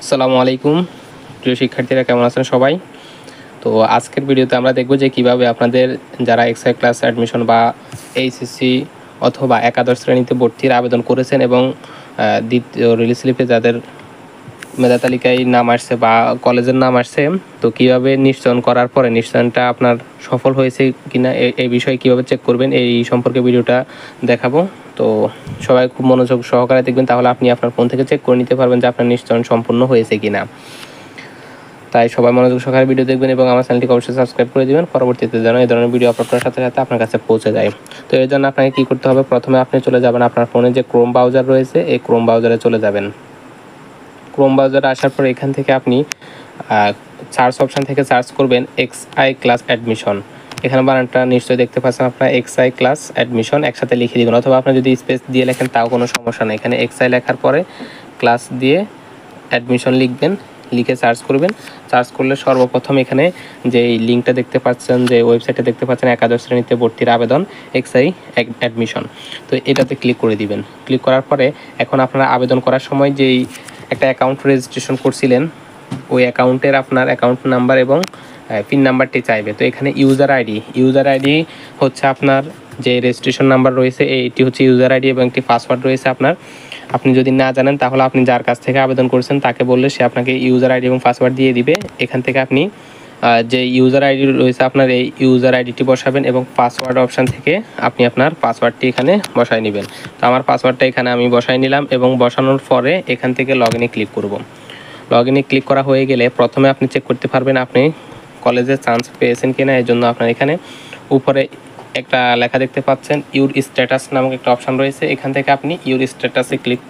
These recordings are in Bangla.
আসসালামু আলাইকুম প্রিয় শিক্ষার্থীরা, কেমন আছেন সবাই? তো আজকের ভিডিওতে আমরা দেখব যে কিভাবে আপনাদের যারা এক্সট্রা ক্লাস অ্যাডমিশন বা এইচএসসি অথবা একাদশ শ্রেণীতে ভর্তির আবেদন করেছেন এবং দ্বিতীয় রিলিজ স্লিপে যাদের মেধা তালিকায় নাম আসছে বা কলেজের নাম আসছে, তো কিভাবে নিশ্চয়ন করার পরে নিশ্চয়নটা আপনার সফল হয়েছে কিনা এই বিষয়ে কিভাবে চেক করবেন এই সম্পর্কে ভিডিওটা দেখাবো। তো সবাই খুব মনোযোগ সহকারে দেখবেন, তাহলে আপনি আপনার ফোন থেকে চেক করে নিতে পারবেন যে আপনার নিশ্চয়ন সম্পূর্ণ হয়েছে কিনা। তাই সবাই মনোযোগ সহকারে ভিডিও দেখবেন এবং আমার চ্যানেলটিকে অবশ্যই সাবস্ক্রাইব করে দিবেন, পরবর্তীতে যেন এই ধরনের ভিডিও আপলোড করার সাথে সাথে আপনার কাছে পৌঁছে যায়। তো এর জন্য আপনাকে কী করতে হবে, প্রথমে আপনি চলে যাবেন আপনার ফোনে যে ক্রোম ব্রাউজার রয়েছে, এই ক্রোম ব্রাউজারে চলে যাবেন। ক্রোম ব্রাউজারে আসার পর এখান থেকে আপনি সার্চ অপশান থেকে সার্চ করবেন এক্সআই ক্লাস অ্যাডমিশন। এখানে বানানটা নিশ্চয়ই দেখতে পাচ্ছেন আপনারা, এক্সআই ক্লাস অ্যাডমিশন একসাথে লিখে দেবেন, অথবা আপনি যদি স্পেস দিয়ে লেখেন তাও কোনো সমস্যা নেই। এখানে এক্সআই লেখার পরে ক্লাস দিয়ে অ্যাডমিশন লিখবেন, লিখে সার্চ করবেন। সার্চ করলে সর্বপ্রথম এখানে যে লিঙ্কটা দেখতে পাচ্ছেন, যে ওয়েবসাইটটা দেখতে পাচ্ছেন একাদশ শ্রেণীতে ভর্তির আবেদন এক্সআই অ্যাডমিশন, তো এটাতে ক্লিক করে দিবেন। ক্লিক করার পরে এখন আপনারা আবেদন করার সময় যেই একটা অ্যাকাউন্ট রেজিস্ট্রেশন করছিলেন, ওই অ্যাকাউন্টের আপনার অ্যাকাউন্ট নাম্বার এবং পিন নাম্বারটি চাইবে। তো এখানে ইউজার আইডি হচ্ছে আপনার যে রেজিস্ট্রেশন নাম্বার রয়েছে, এইটি হচ্ছে ইউজার আইডি এবং একটি পাসওয়ার্ড রয়েছে আপনার। আপনি যদি না জানেন তাহলে আপনি যার কাছ থেকে আবেদন করেছেন তাকে বললে সে আপনাকে ইউজার আইডি এবং পাসওয়ার্ড দিয়ে দিবে। এখান থেকে আপনি যে ইউজার আইডি রয়েছে আপনার, এই ইউজার আইডিটি বসাবেন এবং পাসওয়ার্ড অপশান থেকে আপনি আপনার পাসওয়ার্ডটি এখানে বসায় নেবেন। তো আমার পাসওয়ার্ডটা এখানে আমি বসাই নিলাম এবং বসানোর পরে এখান থেকে লগ ইনে ক্লিক করব। লগ ইনে ক্লিক করা হয়ে গেলে প্রথমে আপনি চেক করতে পারবেন আপনি কলেজে চান্স পেয়েছেন কিনা। এর জন্য আপনার এখানে উপরে একটা লেখা দেখতে পাচ্ছেন, ইউর স্ট্যাটাস নামক একটা অপশান রয়েছে। এখান থেকে আপনি ইউর স্ট্যাটাসে ক্লিক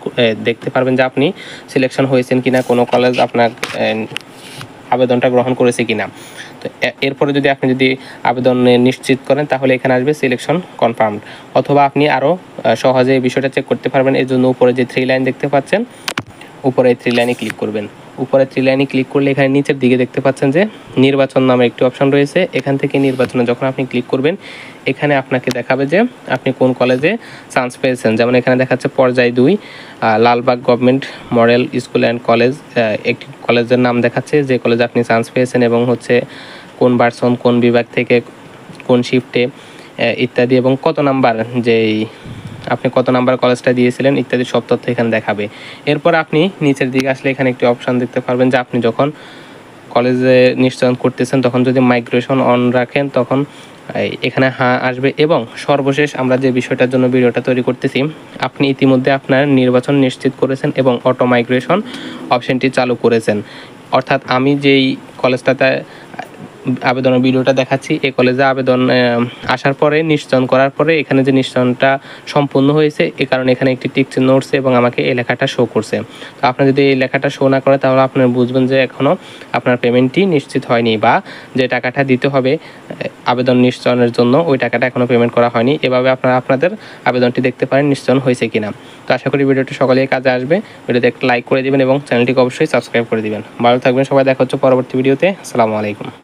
দেখতে পারবেন যে আপনি সিলেকশন হয়েছেন কিনা, কোনো কলেজ আপনার আবেদনটা গ্রহণ করেছে কিনা। তো এরপরে যদি আপনি আবেদন নিশ্চিত করেন তাহলে এখানে আসবে সিলেকশন কনফার্মড, অথবা আপনি আরও সহজে এই বিষয়টা চেক করতে পারবেন। এর জন্য উপরে যে 3 লাইন দেখতে পাচ্ছেন, উপরে 3 লাইনে ক্লিক করবেন। উপরে 3 লাইনে ক্লিক করলে এখানে নিচের দিকে দেখতে পাচ্ছেন যে নির্বাচন নামে একটি অপশান রয়েছে। এখান থেকে নির্বাচনে যখন আপনি ক্লিক করবেন, এখানে আপনাকে দেখাবে যে আপনি কোন কলেজে চান্স পেয়েছেন। যেমন এখানে দেখাচ্ছে পর্যায় 2 Lalbagh government model school and college, একটি কলেজের নাম দেখাচ্ছে যে কলেজে আপনি চান্স পেয়েছেন এবং হচ্ছে কোন ভার্সন, কোন বিভাগ থেকে, কোন শিফটে ইত্যাদি, এবং কত নাম্বার, যেই আপনি কত নাম্বার কলেজটা দিয়েছিলেন ইত্যাদি সব তথ্য এখানে দেখাবে। এরপর আপনি নিচের দিকে আসলে এখানে একটি অপশান দেখতে পারবেন যে আপনি যখন কলেজে নিশ্চয়ন করতেছেন তখন যদি মাইগ্রেশন অন রাখেন তখন এখানে হ্যাঁ আসবে। এবং সর্বশেষ আমরা যে বিষয়টার জন্য ভিডিওটা তৈরি করতেছি, আপনি ইতিমধ্যে আপনার নির্বাচন নিশ্চিত করেছেন এবং অটো মাইগ্রেশন অপশানটি চালু করেছেন। অর্থাৎ আমি যেই কলেজটাতে আবেদনের ভিডিওটা দেখাচ্ছি, এই কলেজে আবেদন আসার পরে নিশ্চয়ন করার পরে এখানে যে নিশ্চয়নটা সম্পূর্ণ হয়েছে, এ কারণে এখানে একটি টিক চিহ্ন উঠছে এবং আমাকে এই লেখাটা শো করছে। তো আপনার যদি এই লেখাটা শো না করে তাহলে আপনার বুঝবেন যে এখনও আপনার পেমেন্টটি নিশ্চিত হয়নি, বা যে টাকাটা দিতে হবে আবেদন নিশ্চয়নের জন্য ওই টাকাটা এখনও পেমেন্ট করা হয়নি। এভাবে আপনারা আপনাদের আবেদনটি দেখতে পারেন নিশ্চয়ন হয়েছে কিনা। তো আশা করি ভিডিওটি সকলেই কাজে আসবে। ভিডিওতে একটা লাইক করে দিবেন এবং চ্যানেলটিকে অবশ্যই সাবস্ক্রাইব করে দিবেন। ভালো থাকবেন সবাই, দেখা হচ্ছে পরবর্তী ভিডিওতে। আসসালামু আলাইকুম।